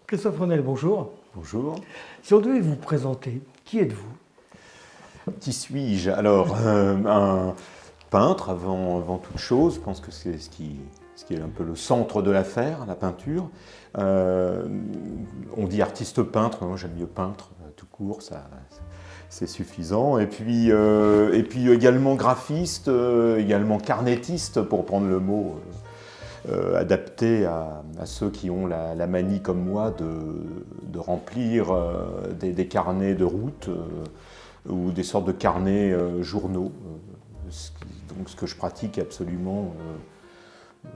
Christophe Renel, bonjour. Bonjour. Si on devait vous présenter, qui êtes-vous? Qui suis-je? Alors, un peintre avant toute chose. Je pense que c'est ce qui est un peu le centre de l'affaire, la peinture. On dit artiste peintre, moi j'aime mieux peintre, tout court, c'est suffisant. Et puis également graphiste, également carnettiste, pour prendre le mot adapté à ceux qui ont la manie comme moi de remplir des carnets de route ou des sortes de carnets journaux. Donc ce que je pratique absolument,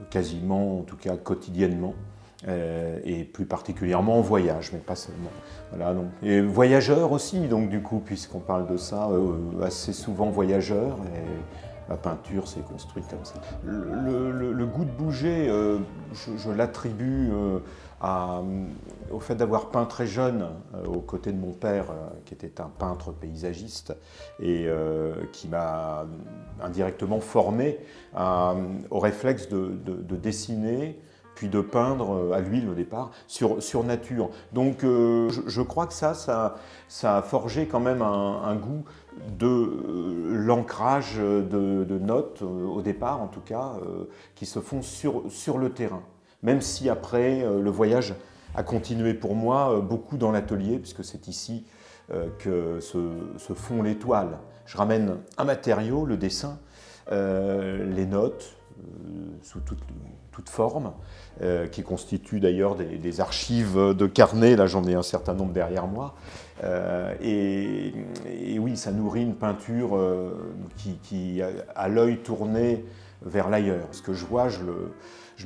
quasiment, en tout cas quotidiennement. Et plus particulièrement en voyage, mais pas seulement. Voilà, donc. Et voyageur aussi, donc du coup, puisqu'on parle de ça, assez souvent voyageur, et la peinture s'est construite comme ça. Le goût de bouger, je l'attribue au fait d'avoir peint très jeune, aux côtés de mon père, qui était un peintre paysagiste, et qui m'a indirectement formé au réflexe de dessiner, puis de peindre à l'huile au départ, sur nature. Donc je crois que ça a forgé quand même un goût de l'ancrage de notes, au départ en tout cas, qui se font sur le terrain. Même si après, le voyage a continué pour moi beaucoup dans l'atelier, puisque c'est ici que se font les toiles. Je ramène un matériau, le dessin, les notes, sous toute forme, qui constituent d'ailleurs des archives de carnets. Là, j'en ai un certain nombre derrière moi. Et oui, ça nourrit une peinture qui a l'œil tourné vers l'ailleurs. Ce que je vois, je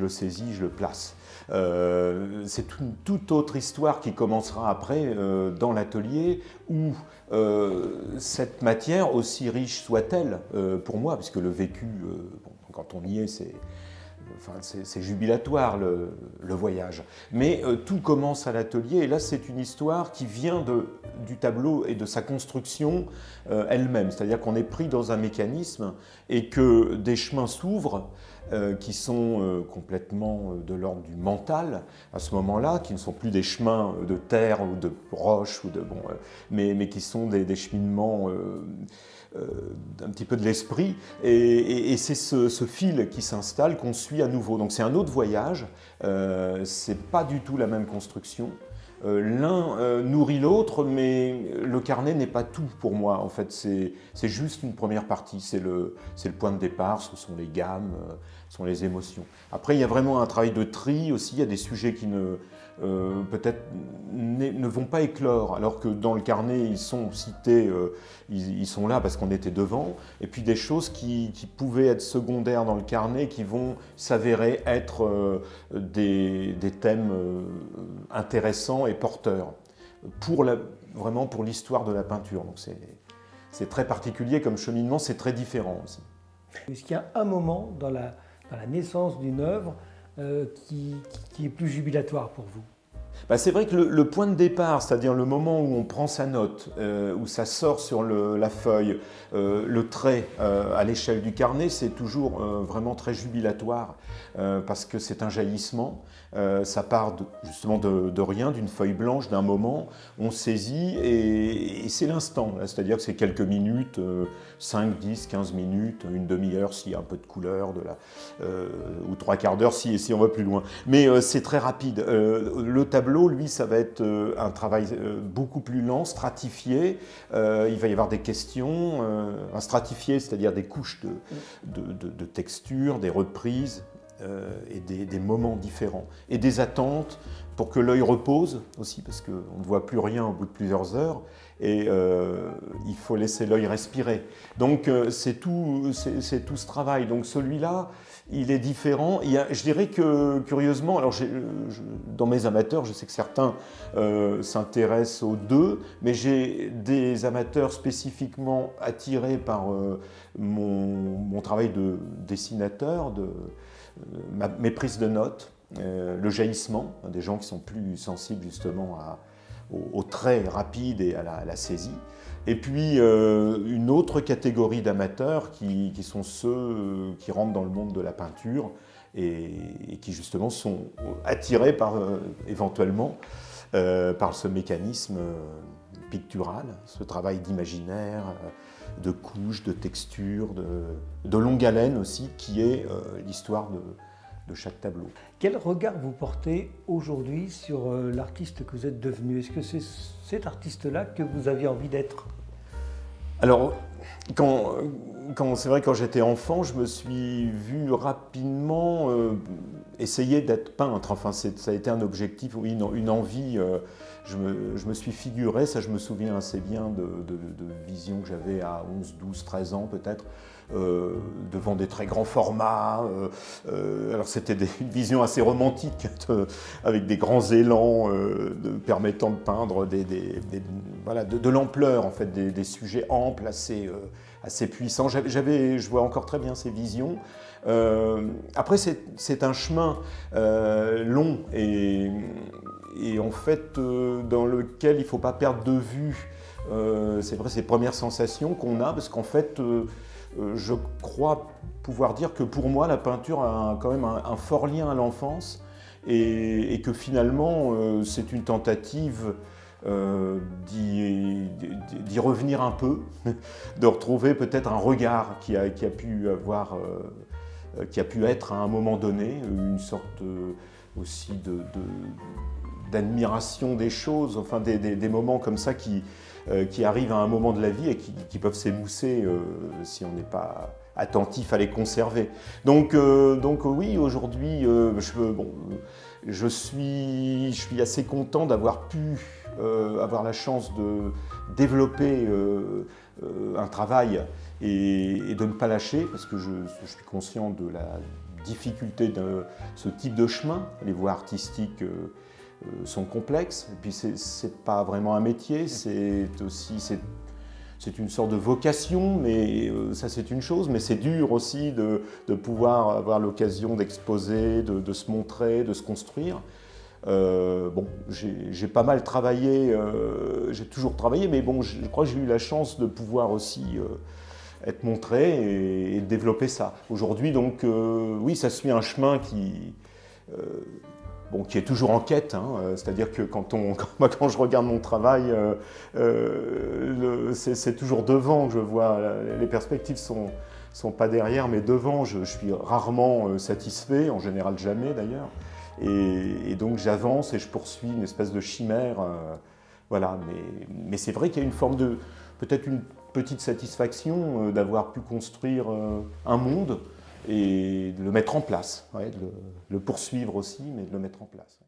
le saisis, je le place. C'est une toute autre histoire qui commencera après dans l'atelier, où cette matière, aussi riche soit-elle pour moi, puisque le vécu, quand on y est, c'est jubilatoire le voyage. Mais tout commence à l'atelier, et là c'est une histoire qui vient du tableau et de sa construction elle-même. C'est-à-dire qu'on est pris dans un mécanisme et que des chemins s'ouvrent qui sont complètement de l'ordre du mental à ce moment-là, qui ne sont plus des chemins de terre ou de roche, mais qui sont des cheminements un petit peu de l'esprit, et c'est ce fil qui s'installe qu'on suit à nouveau. Donc c'est un autre voyage, c'est pas du tout la même construction. L'un nourrit l'autre, mais le carnet n'est pas tout pour moi. En fait, c'est juste une première partie, c'est le point de départ, ce sont les gammes, ce sont les émotions. Après, il y a vraiment un travail de tri aussi, il y a des sujets qui peut-être ne vont pas éclore, alors que dans le carnet, ils sont cités, ils sont là parce qu'on était devant, et puis des choses qui pouvaient être secondaires dans le carnet, qui vont s'avérer être des thèmes intéressants et porteurs, vraiment pour l'histoire de la peinture. Donc c'est très particulier comme cheminement, c'est très différent aussi. Est-ce qu'il y a un moment dans la naissance d'une œuvre qui est plus jubilatoire pour vous? C'est vrai que le point de départ, c'est-à-dire le moment où on prend sa note, où ça sort sur la feuille, le trait à l'échelle du carnet, c'est toujours vraiment très jubilatoire, parce que c'est un jaillissement, ça part justement de rien, d'une feuille blanche, d'un moment, on saisit et c'est l'instant, c'est-à-dire que c'est quelques minutes, 5, 10, 15 minutes, une demi-heure s'il y a un peu de couleur, ou 3/4 d'heure si on va plus loin. Mais c'est très rapide. Le tableau, lui, ça va être un travail beaucoup plus lent, stratifié. Il va y avoir des questions, stratifié, c'est-à-dire des couches de texture, des reprises et des moments différents. Et des attentes pour que l'œil repose aussi, parce qu'on ne voit plus rien au bout de plusieurs heures. Et il faut laisser l'œil respirer. Donc c'est tout ce travail. Donc celui-là, il est différent. Je dirais que, curieusement, alors dans mes amateurs, je sais que certains s'intéressent aux deux, mais j'ai des amateurs spécifiquement attirés par mon travail de dessinateur, mes prises de notes, le jaillissement, des gens qui sont plus sensibles justement aux traits rapides et à la saisie. Et puis une autre catégorie d'amateurs qui sont ceux qui rentrent dans le monde de la peinture et qui justement sont attirés par éventuellement par ce mécanisme pictural, ce travail d'imaginaire, de couches, de textures, de longue haleine aussi, qui est l'histoire de chaque tableau. Quel regard vous portez aujourd'hui sur l'artiste que vous êtes devenu? Est-ce que c'est cet artiste-là que vous aviez envie d'être? Alors, c'est vrai, quand j'étais enfant, je me suis vu rapidement essayer d'être peintre. Enfin, ça a été un objectif, oui, une envie. Je me suis figuré, ça je me souviens assez bien de visions que j'avais à 11, 12, 13 ans peut-être, devant des très grands formats. Alors c'était une vision assez romantique, avec des grands élans permettant de peindre voilà, de l'ampleur, en fait, des sujets amples, assez puissants. Je vois encore très bien ces visions. Après, c'est un chemin long et en fait dans lequel il ne faut pas perdre de vue, c'est vrai, ces premières sensations qu'on a, parce qu'en fait, je crois pouvoir dire que pour moi, la peinture a quand même un fort lien à l'enfance et que finalement, c'est une tentative d'y revenir un peu, de retrouver peut-être un regard qui a pu avoir, qui a pu être à un moment donné, une sorte aussi d'admiration des choses, enfin des moments comme ça qui arrivent à un moment de la vie et qui peuvent s'émousser si on n'est pas attentif à les conserver. Donc oui, aujourd'hui, je suis assez content d'avoir pu avoir la chance de développer un travail et de ne pas lâcher, parce que je suis conscient de la difficulté de ce type de chemin. Les voies artistiques sont complexes, et puis c'est pas vraiment un métier, c'est une sorte de vocation, mais ça c'est une chose, mais c'est dur aussi de pouvoir avoir l'occasion d'exposer, de se montrer, de se construire. J'ai pas mal travaillé, j'ai toujours travaillé, mais bon, je crois que j'ai eu la chance de pouvoir aussi être montré et développer ça. Aujourd'hui, donc, oui, ça suit un chemin qui est toujours en quête, hein, c'est-à-dire que quand je regarde mon travail, c'est toujours devant que je vois, les perspectives sont pas derrière, mais devant. Je suis rarement satisfait, en général jamais d'ailleurs, et donc j'avance et je poursuis une espèce de chimère, voilà. Mais c'est vrai qu'il y a une forme de, peut-être une petite satisfaction d'avoir pu construire un monde et de le mettre en place, ouais, de le poursuivre aussi, mais de le mettre en place.